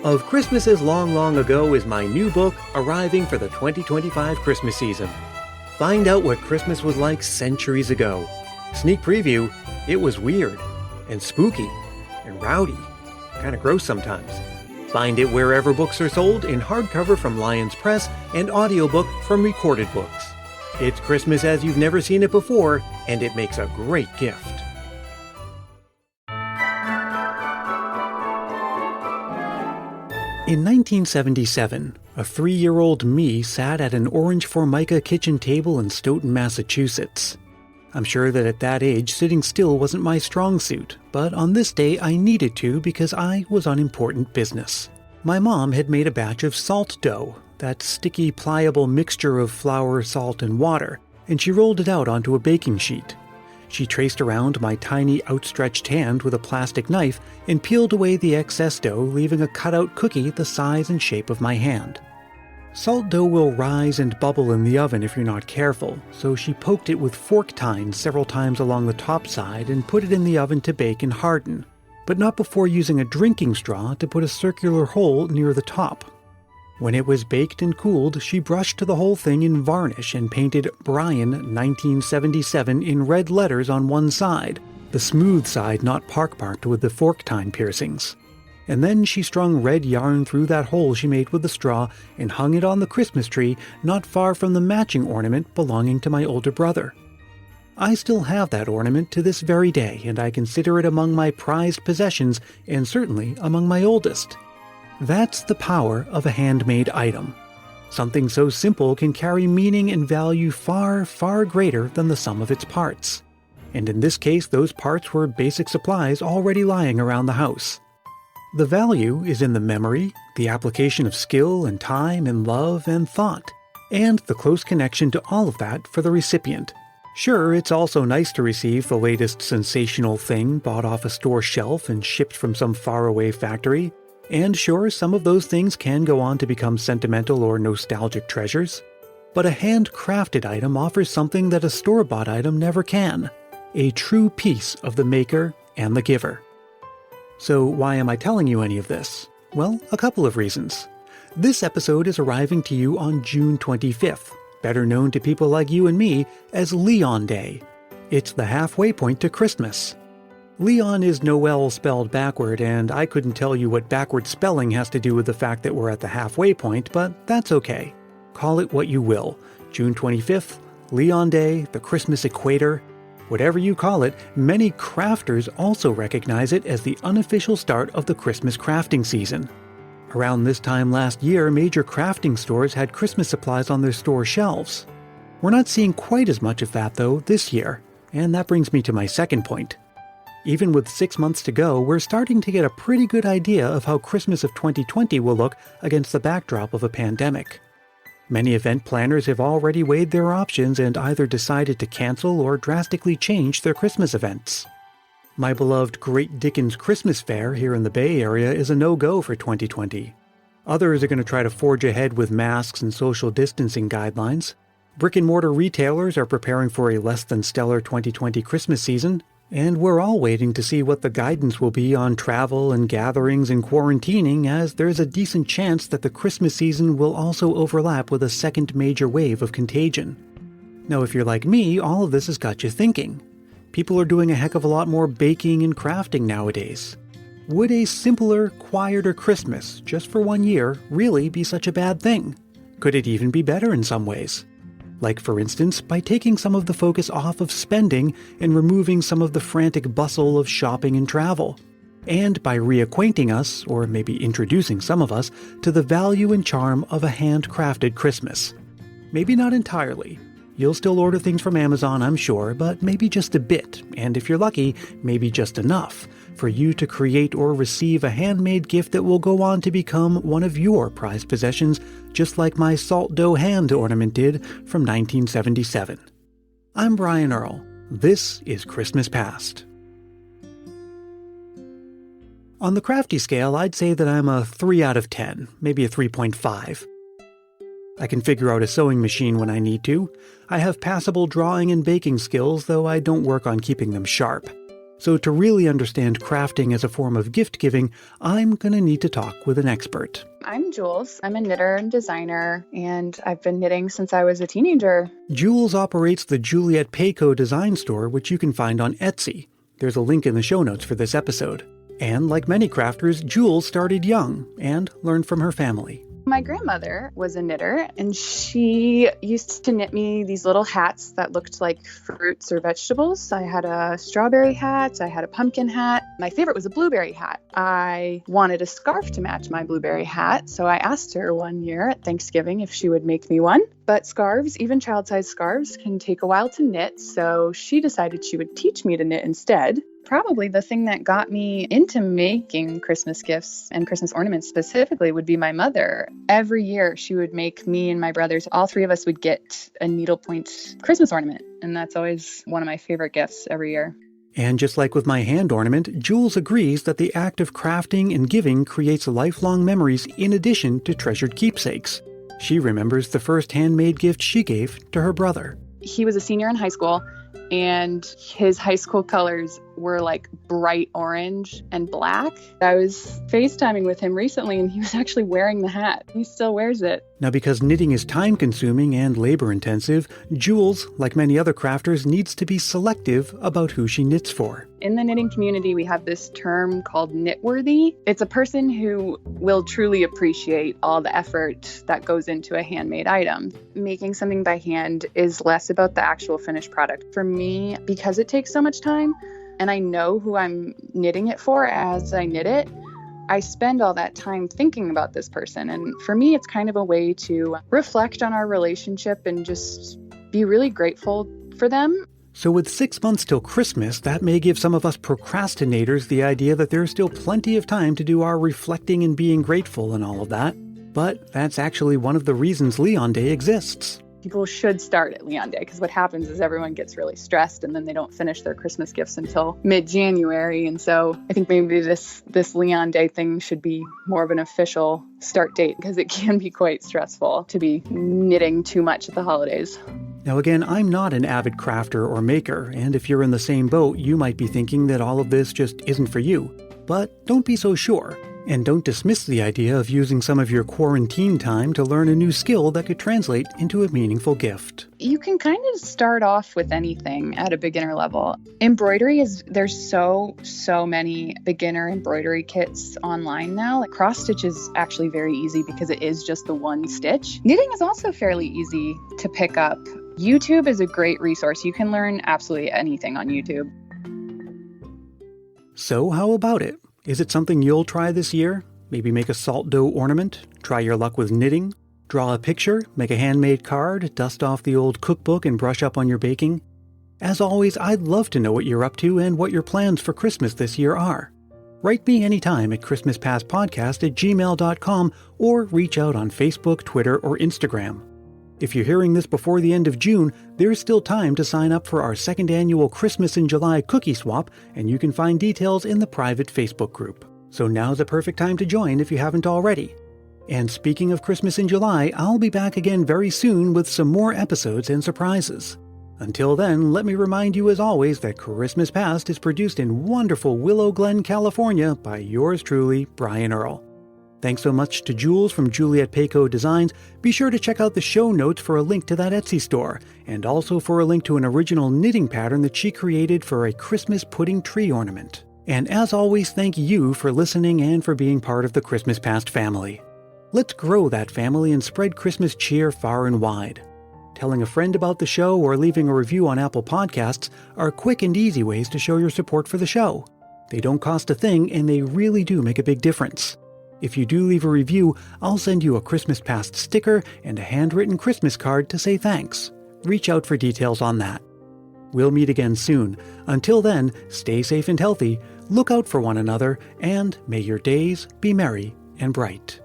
Of Christmases Long, Long Ago is my new book arriving for the 2025 Christmas season. Find out what Christmas was like centuries ago. Sneak preview, it was weird, and spooky, and rowdy, kind of gross sometimes. Find it wherever books are sold in hardcover from Lions Press and audiobook from Recorded Books. It's Christmas as you've never seen it before, and it makes a great gift. In 1977, a 3-year-old me sat at an orange Formica kitchen table in Stoughton, Massachusetts. I'm sure that at that age, sitting still wasn't my strong suit, but on this day I needed to because I was on important business. My mom had made a batch of salt dough, that sticky, pliable mixture of flour, salt, and water, and she rolled it out onto a baking sheet. She traced around my tiny outstretched hand with a plastic knife and peeled away the excess dough, leaving a cutout cookie the size and shape of my hand. Salt dough will rise and bubble in the oven if you're not careful, so she poked it with fork tines several times along the top side and put it in the oven to bake and harden, but not before using a drinking straw to put a circular hole near the top. When it was baked and cooled, she brushed the whole thing in varnish and painted Brian 1977 in red letters on one side, the smooth side not pockmarked with the fork tine piercings. And then she strung red yarn through that hole she made with the straw and hung it on the Christmas tree not far from the matching ornament belonging to my older brother. I still have that ornament to this very day, and I consider it among my prized possessions and certainly among my oldest. That's the power of a handmade item. Something so simple can carry meaning and value far, far greater than the sum of its parts. And in this case, those parts were basic supplies already lying around the house. The value is in the memory, the application of skill and time and love and thought, and the close connection to all of that for the recipient. Sure, it's also nice to receive the latest sensational thing bought off a store shelf and shipped from some faraway factory. And sure, some of those things can go on to become sentimental or nostalgic treasures. But a handcrafted item offers something that a store-bought item never can. A true piece of the maker and the giver. So why am I telling you any of this? Well, a couple of reasons. This episode is arriving to you on June 25th, better known to people like you and me as Leon Day. It's the halfway point to Christmas. Leon is Noel spelled backward, and I couldn't tell you what backward spelling has to do with the fact that we're at the halfway point, but that's okay. Call it what you will. June 25th, Leon Day, the Christmas equator. Whatever you call it, many crafters also recognize it as the unofficial start of the Christmas crafting season. Around this time last year, major crafting stores had Christmas supplies on their store shelves. We're not seeing quite as much of that, though, this year, and that brings me to my second point. Even with 6 months to go, we're starting to get a pretty good idea of how Christmas of 2020 will look against the backdrop of a pandemic. Many event planners have already weighed their options and either decided to cancel or drastically change their Christmas events. My beloved Great Dickens Christmas Fair here in the Bay Area is a no-go for 2020. Others are going to try to forge ahead with masks and social distancing guidelines. Brick-and-mortar retailers are preparing for a less-than-stellar 2020 Christmas season. And we're all waiting to see what the guidance will be on travel and gatherings and quarantining, as there's a decent chance that the Christmas season will also overlap with a second major wave of contagion. Now, if you're like me, all of this has got you thinking. People are doing a heck of a lot more baking and crafting nowadays. Would a simpler, quieter Christmas, just for 1 year, really be such a bad thing? Could it even be better in some ways? Like, for instance, by taking some of the focus off of spending and removing some of the frantic bustle of shopping and travel. And by reacquainting us, or maybe introducing some of us, to the value and charm of a handcrafted Christmas. Maybe not entirely. You'll still order things from Amazon, I'm sure, but maybe just a bit, and if you're lucky, maybe just enough, for you to create or receive a handmade gift that will go on to become one of your prized possessions, just like my salt dough hand ornament did from 1977. I'm Brian Earl. This is Christmas Past. On the crafty scale, I'd say that I'm a 3 out of 10, maybe a 3.5. I can figure out a sewing machine when I need to. I have passable drawing and baking skills, though I don't work on keeping them sharp. So to really understand crafting as a form of gift giving, I'm going to need to talk with an expert. I'm Jules. I'm a knitter and designer, and I've been knitting since I was a teenager. Jules operates the Juliette design store, which you can find on Etsy. There's a link in the show notes for this episode. And like many crafters, Jules started young and learned from her family. My grandmother was a knitter, and she used to knit me these little hats that looked like fruits or vegetables. I had a strawberry hat, I had a pumpkin hat. My favorite was a blueberry hat. I wanted a scarf to match my blueberry hat, so I asked her one year at Thanksgiving if she would make me one. But scarves, even child-sized scarves, can take a while to knit, so she decided she would teach me to knit instead. Probably the thing that got me into making Christmas gifts and Christmas ornaments specifically would be my mother. Every year she would make me and my brothers, all three of us would get a needlepoint Christmas ornament. And that's always one of my favorite gifts every year. And just like with my hand ornament, Jules agrees that the act of crafting and giving creates lifelong memories in addition to treasured keepsakes. She remembers the first handmade gift she gave to her brother. He was a senior in high school, and his high school colors were like bright orange and black. I was FaceTiming with him recently, and he was actually wearing the hat. He still wears it. Now, because knitting is time-consuming and labor-intensive, Jules, like many other crafters, needs to be selective about who she knits for. In the knitting community, we have this term called knitworthy. It's a person who will truly appreciate all the effort that goes into a handmade item. Making something by hand is less about the actual finished product. For me, because it takes so much time, and I know who I'm knitting it for as I knit it, I spend all that time thinking about this person. And for me, it's kind of a way to reflect on our relationship and just be really grateful for them. So with 6 months till Christmas, that may give some of us procrastinators the idea that there's still plenty of time to do our reflecting and being grateful and all of that. But that's actually one of the reasons Leon Day exists. People should start at Leon Day, because what happens is everyone gets really stressed and then they don't finish their Christmas gifts until mid-January. And so I think maybe this Leon Day thing should be more of an official start date, because it can be quite stressful to be knitting too much at the holidays. Now again, I'm not an avid crafter or maker, and if you're in the same boat, you might be thinking that all of this just isn't for you. But don't be so sure. And don't dismiss the idea of using some of your quarantine time to learn a new skill that could translate into a meaningful gift. You can kind of start off with anything at a beginner level. Embroidery there's so many beginner embroidery kits online now. Like cross stitch is actually very easy because it is just the one stitch. Knitting is also fairly easy to pick up. YouTube is a great resource. You can learn absolutely anything on YouTube. So how about it? Is it something you'll try this year? Maybe make a salt dough ornament, try your luck with knitting, draw a picture, make a handmade card, dust off the old cookbook and brush up on your baking? As always, I'd love to know what you're up to and what your plans for Christmas this year are. Write me anytime at christmaspastpodcast@gmail.com or reach out on Facebook, Twitter, or Instagram. If you're hearing this before the end of June, there's still time to sign up for our second annual Christmas in July cookie swap, and you can find details in the private Facebook group. So now's the perfect time to join if you haven't already. And speaking of Christmas in July, I'll be back again very soon with some more episodes and surprises. Until then, let me remind you as always that Christmas Past is produced in wonderful Willow Glen, California by yours truly, Brian Earl. Thanks so much to Jules from Juliette Designs. Be sure to check out the show notes for a link to that Etsy store, and also for a link to an original knitting pattern that she created for a Christmas pudding tree ornament. And as always, thank you for listening and for being part of the Christmas Past family. Let's grow that family and spread Christmas cheer far and wide. Telling a friend about the show or leaving a review on Apple Podcasts are quick and easy ways to show your support for the show. They don't cost a thing, and they really do make a big difference. If you do leave a review, I'll send you a Christmas Past sticker and a handwritten Christmas card to say thanks. Reach out for details on that. We'll meet again soon. Until then, stay safe and healthy, look out for one another, and may your days be merry and bright.